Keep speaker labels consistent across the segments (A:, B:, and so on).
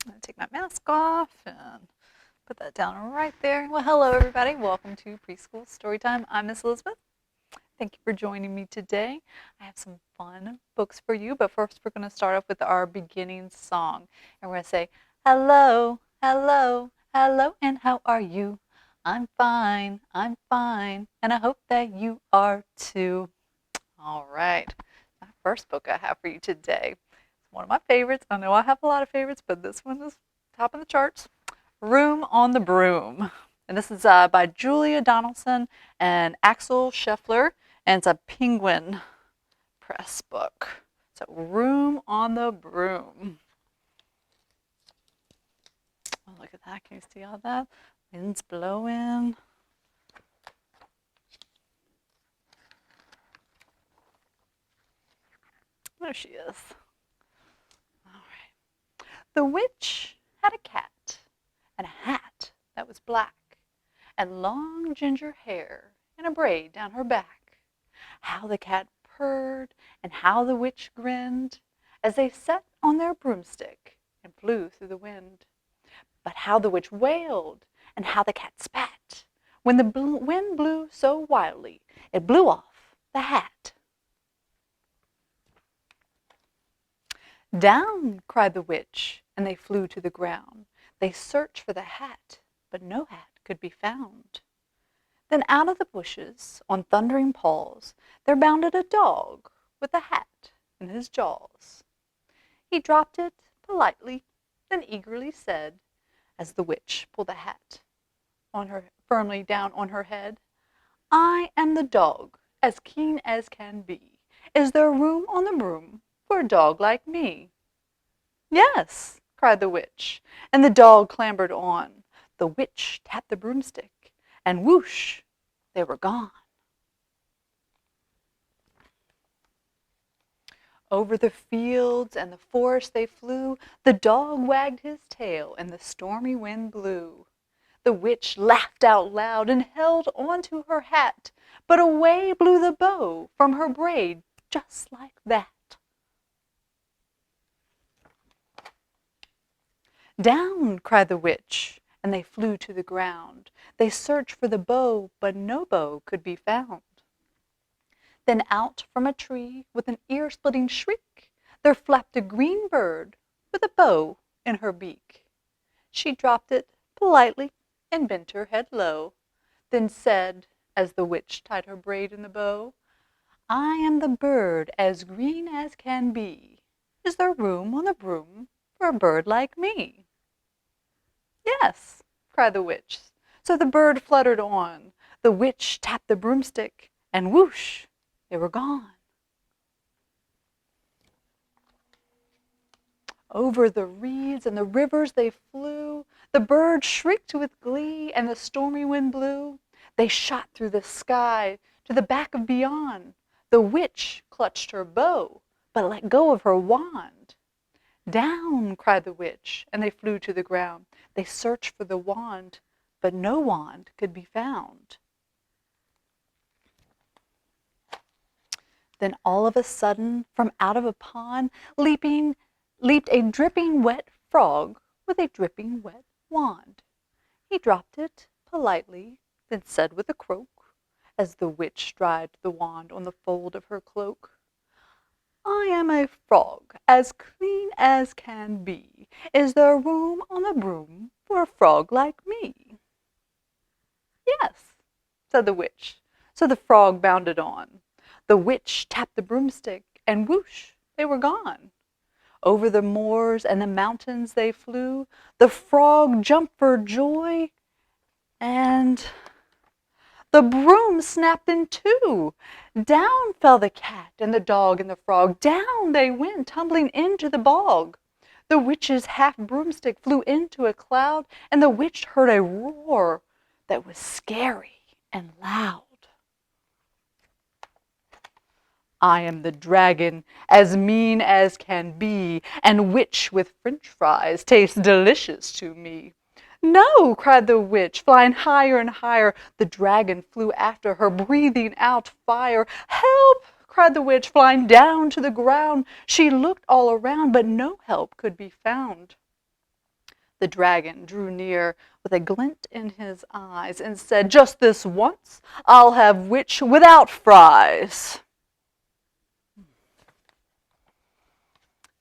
A: I'm going to take my mask off and put that down right there. Well, hello, everybody. Welcome to Preschool Storytime. I'm Miss Elizabeth. Thank you for joining me today. I have some fun books for you, but first we're going to start off with our beginning song. And we're going to say, hello, hello, hello, and how are you? I'm fine, and I hope that you are too. All right, my first book I have for you today. It's one of my favorites. I know I have a lot of favorites, but this one is top of the charts. Room on the Broom. And this is by Julia Donaldson and Axel Scheffler, and it's a Penguin Press book. So, Room on the Broom. Oh, look at that. Can you see all that? Wind's blowing. There she is. All right. The witch had a cat and a hat that was black, and long ginger hair and a braid down her back. How the cat purred and how the witch grinned as they sat on their broomstick and flew through the wind. But how the witch wailed and how the cat spat when the wind blew so wildly it blew off the hat. Down, cried the witch, and they flew to the ground. They searched for the hat, but no hat could be found. Then out of the bushes, on thundering paws, there bounded a dog with a hat in his jaws. He dropped it politely, then eagerly said, as the witch pulled the hat on her firmly down on her head, I am the dog, as keen as can be. Is there room on the broom for a dog like me? Yes, cried the witch, and the dog clambered on. The witch tapped the broomstick, and whoosh, they were gone. Over the fields and the forest they flew. The dog wagged his tail, and the stormy wind blew. The witch laughed out loud and held on to her hat, but away blew the bow from her braid just like that. Down, cried the witch, and they flew to the ground. They searched for the bow, but no bow could be found. Then out from a tree, with an ear-splitting shriek, there flapped a green bird with a bow in her beak. She dropped it politely and bent her head low, then said, as the witch tied her braid in the bow, I am the bird as green as can be. Is there room on the broom for a bird like me? Yes, cried the witch. So the bird fluttered on. The witch tapped the broomstick, and whoosh, they were gone. Over the reeds and the rivers they flew. The bird shrieked with glee, and the stormy wind blew. They shot through the sky to the back of beyond. The witch clutched her bow, but let go of her wand. Down, cried the witch, and they flew to the ground. They searched for the wand, but no wand could be found. Then all of a sudden, from out of a pond, leaped a dripping wet frog with a dripping wet wand. He dropped it politely, then said with a croak, as the witch dried the wand on the fold of her cloak, I am a frog, as clean as can be. Is there room on the broom for a frog like me? Yes, said the witch. So the frog bounded on. The witch tapped the broomstick, and whoosh, they were gone. Over the moors and the mountains they flew. The frog jumped for joy, and the broom snapped in two. Down fell the cat and the dog and the frog. Down they went, tumbling into the bog. The witch's half broomstick flew into a cloud, and the witch heard a roar that was scary and loud. I am the dragon, as mean as can be, and which with French fries tastes delicious to me. No, cried the witch, flying higher and higher. The dragon flew after her, breathing out fire. Help, cried the witch, flying down to the ground. She looked all around, but no help could be found. The dragon drew near with a glint in his eyes and said, "Just this once, I'll have witch without fries."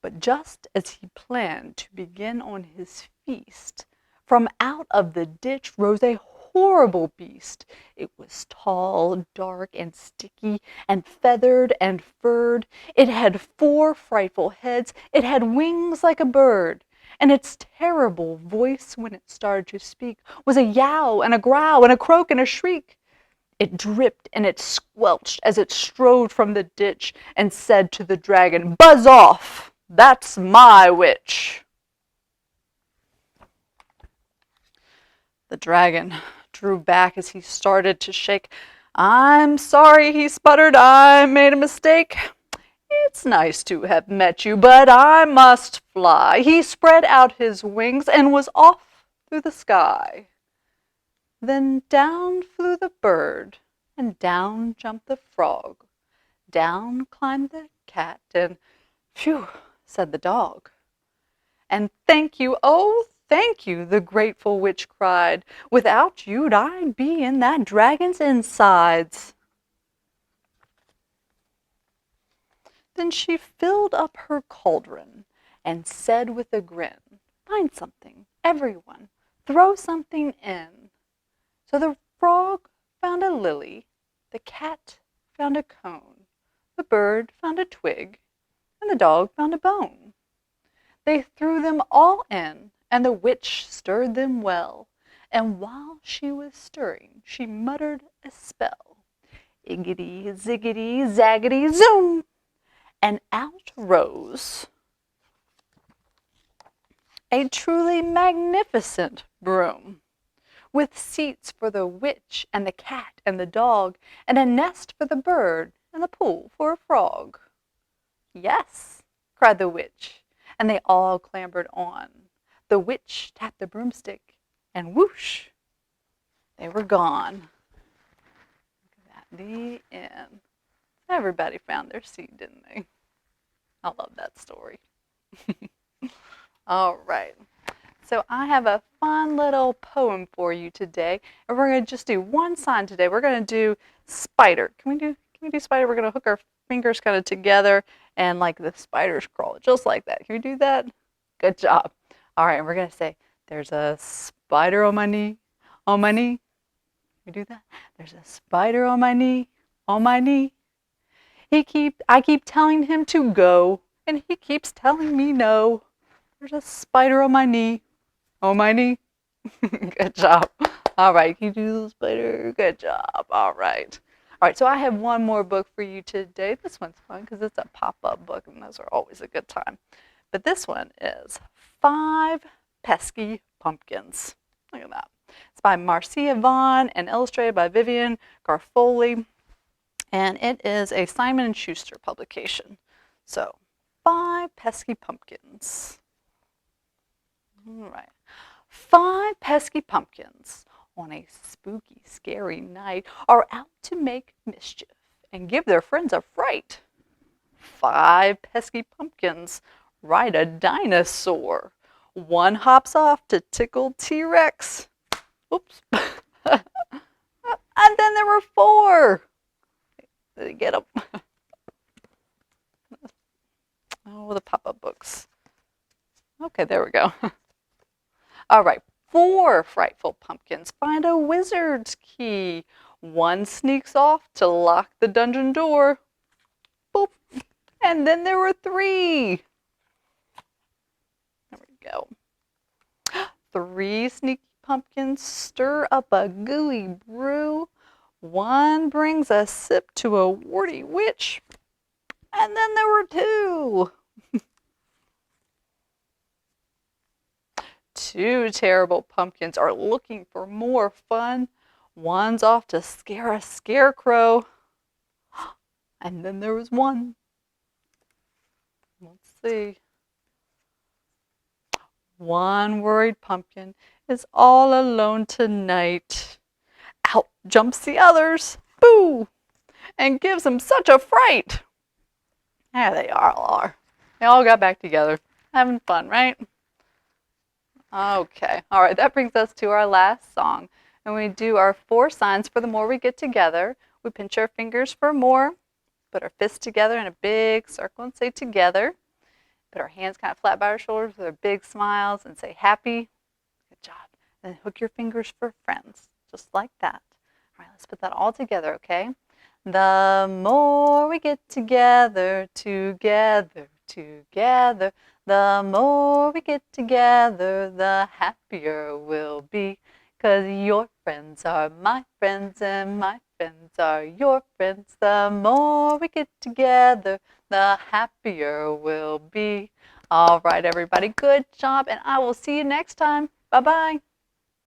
A: But just as he planned to begin on his feast, from out of the ditch rose a horrible beast. It was tall, dark, and sticky, and feathered and furred. It had 4 frightful heads. It had wings like a bird. And its terrible voice, when it started to speak, was a yowl and a growl and a croak and a shriek. It dripped and it squelched as it strode from the ditch and said to the dragon, "Buzz off! That's my witch." The dragon drew back as he started to shake. "I'm sorry," he sputtered. "I made a mistake. It's nice to have met you, but I must fly." He spread out his wings and was off through the sky. Then down flew the bird, and down jumped the frog. Down climbed the cat, and "Phew," said the dog. "And thank you, oh, thank you," the grateful witch cried. "Without you I'd be in that dragon's insides." Then she filled up her cauldron and said with a grin, "Find something, everyone, throw something in." So the frog found a lily, the cat found a cone, the bird found a twig, and the dog found a bone. They threw them all in, and the witch stirred them well. And while she was stirring, she muttered a spell. Iggity, ziggity, zaggity, zoom! And out rose a truly magnificent broom, with seats for the witch and the cat and the dog, and a nest for the bird, and a pool for a frog. "Yes," cried the witch, and they all clambered on. The witch tapped the broomstick, and whoosh, they were gone. Look at that, the end. Everybody found their seat, didn't they? I love that story. All right. So I have a fun little poem for you today, and we're going to just do one sign today. We're going to do spider. Can we do spider? We're going to hook our fingers kind of together and like the spiders crawl, just like that. Can we do that? Good job. All right, and we're going to say, "There's a spider on my knee, on my knee." Can we do that? "There's a spider on my knee, on my knee. I keep telling him to go, and he keeps telling me no. There's a spider on my knee, on my knee." Good job. All right, can you do the spider? Good job. All right. All right, so I have one more book for you today. This one's fun because it's a pop-up book, and those are always a good time. But this one is 5 Pesky Pumpkins. Look at that. It's by Marcia Vaughn and illustrated by Vivian Garofoli. And it is a Simon & Schuster publication. So, 5 Pesky Pumpkins. All right. 5 pesky pumpkins on a spooky, scary night are out to make mischief and give their friends a fright. 5 pesky pumpkins ride a dinosaur. One hops off to tickle T-Rex. Oops. And then there were 4. Did you get them? Oh, the pop-up books. Okay, there we go. All right, 4 frightful pumpkins find a wizard's key. One sneaks off to lock the dungeon door. Boop. And then there were 3. There we go. 3 sneaky pumpkins stir up a gooey brew. One brings a sip to a warty witch. And then there were 2. 2 terrible pumpkins are looking for more fun. One's off to scare a scarecrow. And then there was 1. Let's see. One worried pumpkin is all alone tonight. Out jumps the others. Boo! And gives them such a fright. There they all are. They all got back together. Having fun, right? Okay. All right. That brings us to our last song. And we do our 4 signs for the more we get together. We pinch our fingers for more, put our fists together in a big circle and say together. Put our hands kind of flat by our shoulders with our big smiles and say happy. Good job. Then hook your fingers for friends, just like that. All right, let's put that all together, okay? The more we get together, together, together, the more we get together, the happier we'll be. 'Cause your friends are my friends and my friends are your friends. The more we get together, the happier we'll be. All right, everybody, good job, and I will see you next time. Bye-bye.